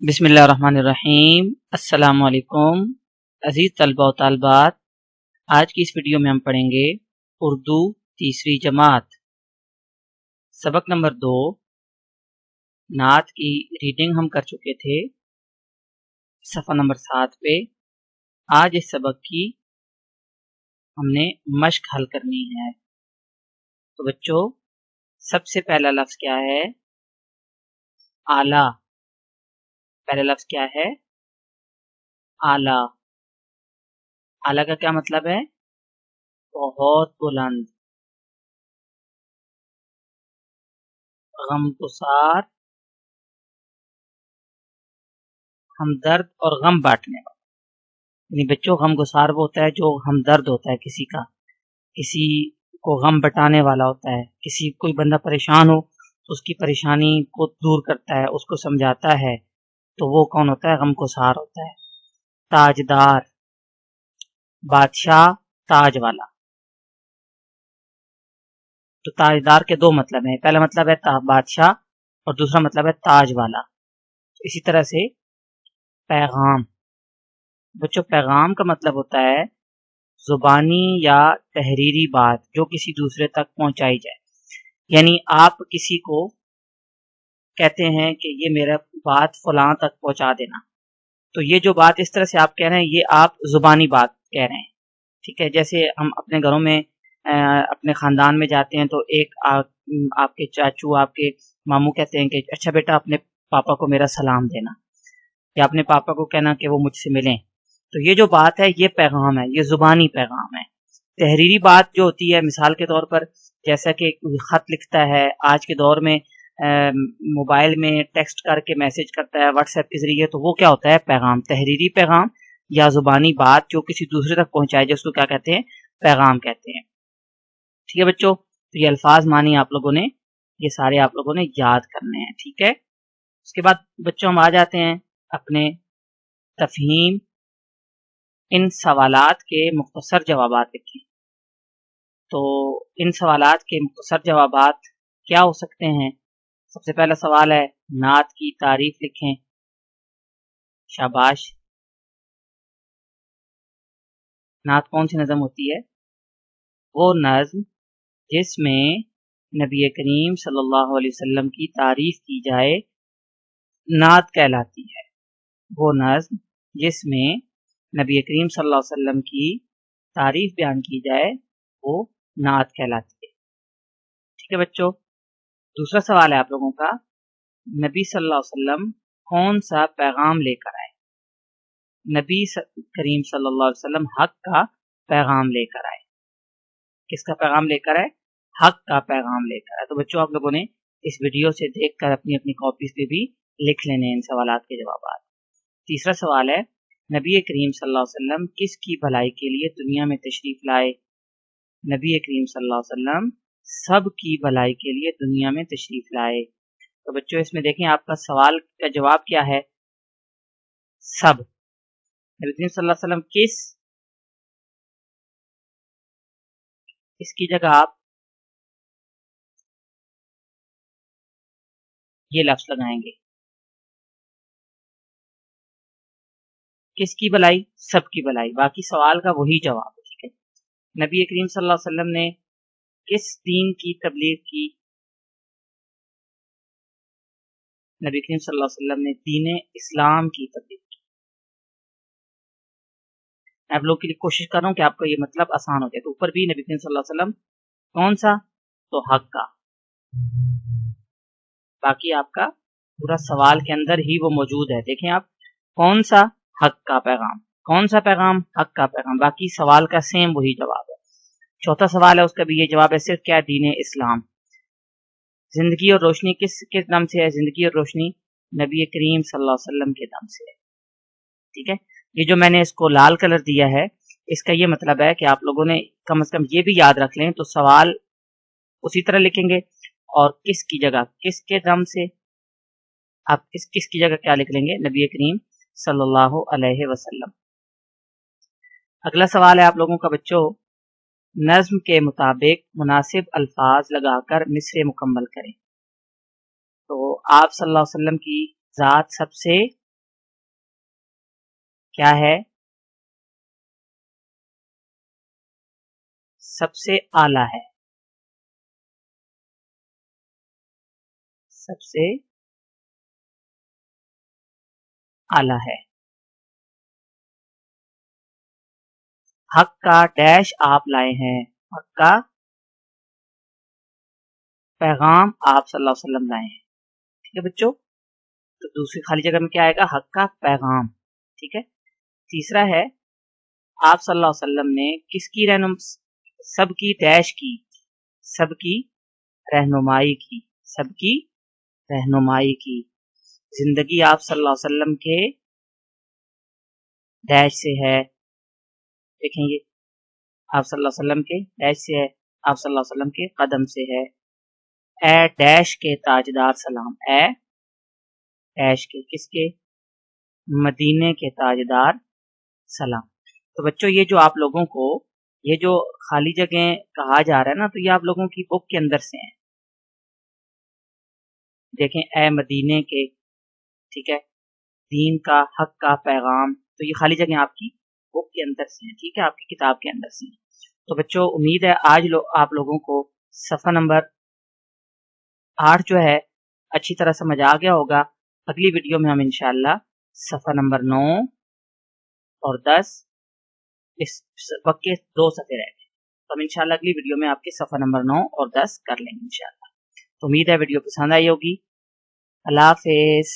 بسم اللہ الرحمن الرحیم۔ السلام علیکم عزیز طلبہ و طالبات، آج کی اس ویڈیو میں ہم پڑھیں گے اردو تیسری جماعت سبق نمبر 2 نعت کی ریڈنگ ہم کر چکے تھے صفحہ نمبر 7 پہ۔ آج اس سبق کی ہم نے مشق حل کرنی ہے۔ تو بچوں، سب سے پہلا لفظ کیا ہے؟ اعلیٰ۔ پہلا لفظ کیا ہے؟ اعلیٰ۔ اعلیٰ کا کیا مطلب ہے؟ بہت بلند، غمگسار، ہمدرد اور غم بانٹنے والا۔ یعنی بچوں، غمگسار وہ ہوتا ہے جو ہمدرد ہوتا ہے، کسی کو غم بٹانے والا ہوتا ہے۔ کوئی بندہ پریشان ہو تو اس کی پریشانی کو دور کرتا ہے، اس کو سمجھاتا ہے، تو وہ کون ہوتا ہے؟ غمگسار ہوتا ہے۔ تاجدار، بادشاہ، تاج والا۔ تو تاجدار کے دو مطلب ہیں، پہلا مطلب ہے بادشاہ اور دوسرا مطلب ہے تاج والا۔ اسی طرح سے پیغام۔ بچوں، پیغام کا مطلب ہوتا ہے زبانی یا تحریری بات جو کسی دوسرے تک پہنچائی جائے۔ یعنی آپ کسی کو کہتے ہیں کہ یہ میرا بات فلاں تک پہنچا دینا، تو یہ جو بات اس طرح سے آپ کہہ رہے ہیں، یہ آپ زبانی بات کہہ رہے ہیں، ٹھیک ہے؟ جیسے ہم اپنے گھروں میں اپنے خاندان میں جاتے ہیں تو ایک آپ کے چاچو، آپ کے ماموں کہتے ہیں کہ اچھا بیٹا اپنے پاپا کو میرا سلام دینا، یا اپنے پاپا کو کہنا کہ وہ مجھ سے ملیں۔ تو یہ جو بات ہے یہ پیغام ہے، یہ زبانی پیغام ہے۔ تحریری بات جو ہوتی ہے، مثال کے طور پر جیسا کہ خط لکھتا ہے، آج کے دور میں موبائل میں ٹیکسٹ کر کے میسج کرتا ہے واٹس ایپ کے ذریعے، تو وہ کیا ہوتا ہے؟ پیغام۔ تحریری پیغام یا زبانی بات جو کسی دوسرے تک پہنچائی جائے، اس کو کیا کہتے ہیں؟ پیغام کہتے ہیں۔ ٹھیک ہے بچوں، تو یہ الفاظ معنی آپ لوگوں نے یہ سارے آپ لوگوں نے یاد کرنے ہیں، ٹھیک ہے؟ اس کے بعد بچوں ہم آ جاتے ہیں اپنے تفہیم۔ ان سوالات کے مختصر جوابات لکھیں۔ تو ان سوالات کے مختصر جوابات کیا ہو سکتے ہیں؟ سب سے پہلا سوال ہے نعت کی تعریف لکھیں۔ شاباش۔ نعت کون سی نظم ہوتی ہے؟ وہ نظم جس میں نبی کریم صلی اللہ علیہ وسلم کی تعریف کی جائے نعت کہلاتی ہے۔ وہ نظم جس میں نبی کریم صلی اللہ علیہ وسلم کی تعریف بیان کی جائے وہ نعت کہلاتی ہے، ٹھیک ہے بچوں؟ دوسرا سوال ہے آپ لوگوں کا، نبی صلی اللہ علیہ وسلم کون سا پیغام لے کر آئے؟ نبی کریم صلی اللہ علیہ وسلم حق کا پیغام لے کر آئے۔ کس کا پیغام لے کر آئے؟ حق کا پیغام لے کر آئے۔ تو بچوں، آپ لوگوں نے اس ویڈیو سے دیکھ کر اپنی اپنی کاپیز پہ بھی لکھ لینے ہیں ان سوالات کے جوابات۔ تیسرا سوال ہے نبی کریم صلی اللہ علیہ وسلم کس کی بھلائی کے لیے دنیا میں تشریف لائے؟ نبی کریم صلی اللہ علیہ وسلم سب کی بھلائی کے لیے دنیا میں تشریف لائے۔ تو بچوں، اس میں دیکھیں آپ کا سوال کا جواب کیا ہے؟ سب۔ نبی کریم صلی اللہ علیہ وسلم اس کی جگہ آپ یہ لفظ لگائیں گے، کس کی بھلائی؟ سب کی بھلائی۔ باقی سوال کا وہی جواب ہے، ٹھیک ہے؟ نبی کریم صلی اللہ علیہ وسلم نے کس دین کی تبلیغ کی؟ نبی کریم صلی اللہ علیہ وسلم نے دین اسلام کی تبلیغ کی۔ میں آپ لوگ کے لیے کوشش کر رہا ہوں کہ آپ کو یہ مطلب آسان ہو جائے۔ تو اوپر بھی نبی کریم صلی اللہ علیہ وسلم کون سا؟ تو حق کا۔ باقی آپ کا پورا سوال کے اندر ہی وہ موجود ہے، دیکھیں آپ، کون سا؟ حق کا پیغام۔ کون سا پیغام؟ حق کا پیغام۔ باقی سوال کا سیم وہی جواب ہے۔ چوتھا سوال ہے، اس کا بھی یہ جواب ہے، صرف کیا؟ دین اسلام۔ زندگی اور روشنی کس دم سے ہے؟ زندگی اور روشنی نبی کریم صلی اللہ علیہ وسلم کے دم سے ہے، ٹھیک ہے؟ یہ جو میں نے اس کو لال کلر دیا ہے، اس کا یہ مطلب ہے کہ آپ لوگوں نے کم از کم یہ بھی یاد رکھ لیں، تو سوال اسی طرح لکھیں گے اور کس کی جگہ کس کے دم سے، آپ کس کی جگہ کیا لکھ لیں گے؟ نبی کریم صلی اللہ علیہ وسلم۔ اگلا سوال ہے آپ لوگوں کا بچوں، نظم کے مطابق مناسب الفاظ لگا کر مصرع مکمل کریں۔ تو آپ صلی اللہ علیہ وسلم کی ذات سب سے کیا ہے؟ سب سے اعلیٰ ہے، سب سے اعلیٰ ہے۔ حق کا ڈیش آپ لائے ہیں، حق کا پیغام آپ صلی اللہ علیہ وسلم لائے ہیں، ٹھیک ہے بچوں؟ تو دوسری خالی جگہ میں کیا آئے گا؟ حق کا پیغام، ٹھیک ہے؟ تیسرا ہے آپ صلی اللہ علیہ وسلم نے کس کی سب کی ڈیش کی، سب کی رہنمائی کی، سب کی رہنمائی کی۔ زندگی آپ صلی اللہ علیہ وسلم کے ڈیش سے ہے، دیکھیں گے آپ صلی اللہ علیہ وسلم کے ڈیش سے ہے، آپ صلی اللہ علیہ وسلم کے قدم سے ہے۔ اے ڈیش کے تاجدار سلام، اے ڈیش کے، کس کے؟ مدینے کے تاجدار سلام۔ تو بچوں یہ جو آپ لوگوں کو یہ جو خالی جگہیں کہا جا رہا ہے نا، تو یہ آپ لوگوں کی بک کے اندر سے ہیں، دیکھیں اے مدینے کے، ٹھیک ہے، دین کا، حق کا پیغام، تو یہ خالی جگہیں آپ کی بک کے اندر سے ہیں، ٹھیک ہے، آپ کی کتاب کے اندر سے ہیں۔ تو بچوں امید ہے آج آپ لوگوں کو صفحہ نمبر 8 جو ہے اچھی طرح سمجھ آ گیا ہوگا۔ اگلی ویڈیو میں ہم انشاءاللہ صفحہ نمبر 9 اور 10، اس وقت کے 2 صفحے رہ گئے، تو ہم انشاءاللہ اگلی ویڈیو میں آپ کے صفحہ نمبر 9 اور 10 کر لیں گے انشاءاللہ۔ تو امید ہے ویڈیو پسند آئی ہوگی۔ اللہ حافظ۔